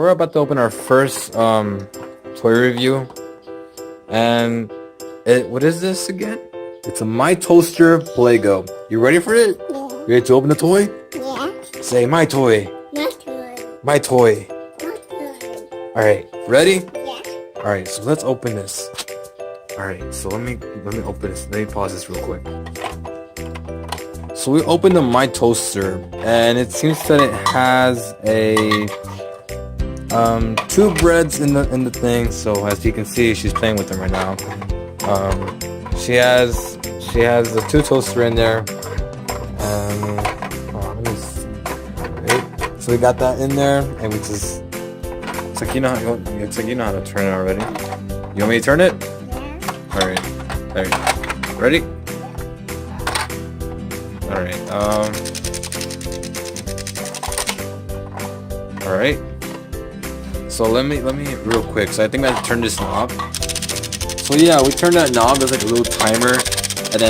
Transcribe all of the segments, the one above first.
we're about to open our first toy review, and what is this again? It's a My Toaster Play-Go. You ready for it? Yeah. You ready to open the toy? Yeah. Say my toy. Not good. My toy. Not good. All right, ready? Yeah. All right, so let's open this. All right, so let me open this. Let me pause this real quick. So we opened the My Toaster, and it seems that it has a two breads in the thing. So as you can see, she's playing with them right now. She has the two toaster in there. Let me see. Right. So we got that in there, and we just it's like you know how to turn it already. You want me to turn it? Yeah. All right. There you go. Ready? All right. All right. So let me real quick. So I think I turned this knob. So yeah, we turned that knob. There's like a little timer, and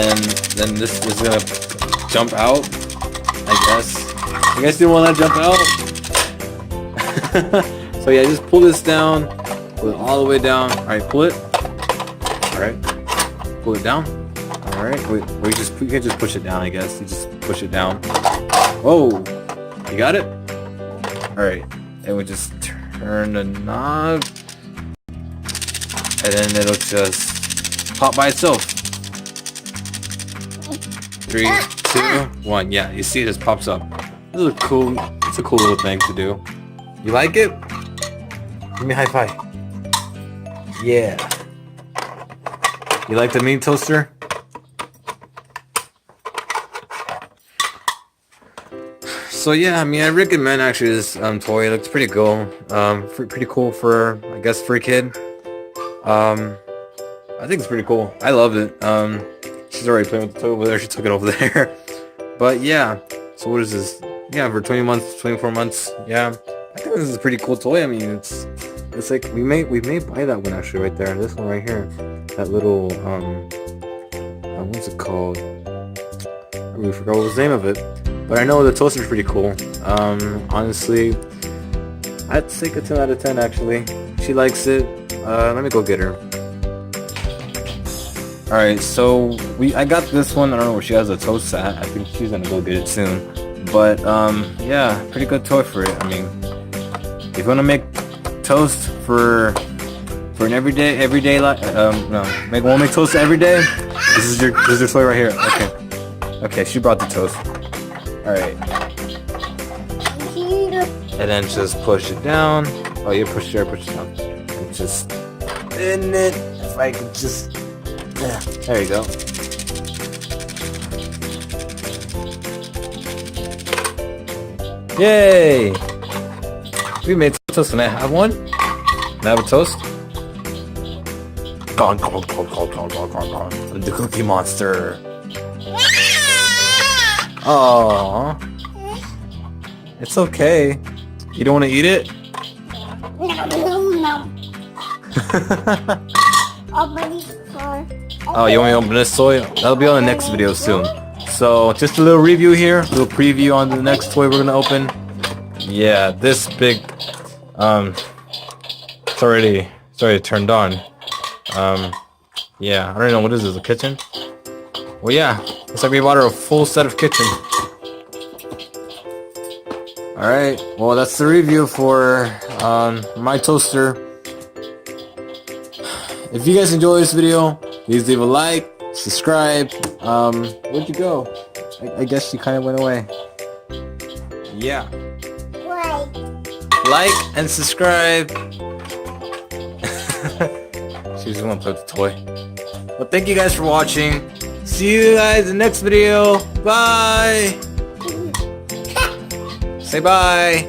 then this is gonna jump out. I guess. You guys didn't want to jump out. So yeah, just pull this down. Pull it all the way down. All right, pull it. All right, pull it down. All right, you can just push it down. I guess you just push it down. Whoa, you got it. All right, and we just turn the knob, and then it'll just pop by itself. 3, 2, 1. Yeah, you see it just pops up. This is it's a cool little thing to do. You like it? Give me a high five. Yeah. You like the mini toaster? So yeah, I mean, I recommend actually this toy. It looks pretty cool. Pretty cool for, I guess, for a kid. I think it's pretty cool. I loved it. She's already playing with the toy over there. She took it over there. But yeah. So what is this? Yeah, for 20 months, 24 months. Yeah, I think this is a pretty cool toy. I mean, it's like we may buy that one actually right there. This one right here. That little what's it called? I really forgot what was the name of it. But I know the toaster is pretty cool. Honestly, I'd say a 10 out of 10 actually. She likes it. Let me go get her. Alright, so I got this one. I don't know where she has a toast at. I think she's gonna go get it soon. But yeah, pretty good toy for it. I mean, if you wanna make toast for an everyday life, wanna make toast every day. This is your toy right here. Okay, she brought the toast. Alright. And then just push it down. Oh, you push it down. And just spin it. If I could just... Yeah, there you go. Yay! We made toast. Can I have one? Can I have a toast? Gone. The Cookie Monster. Aww. It's okay. You don't want to eat it? No. Oh, you want me to open this toy? That'll be on the next video soon. So, just a little review here. A little preview on the next toy we're going to open. Yeah, this big... It's already turned on. Yeah, I don't know. What is this? A kitchen? Well, yeah. Looks like we bought her a full set of kitchen. Alright, well that's the review for My Toaster. If you guys enjoyed this video, please leave a like, subscribe. Where'd you go? I guess she kind of went away. Yeah. Like and subscribe. She just want to play with the toy. Well, thank you guys for watching. See you guys in the next video. Bye. Say bye.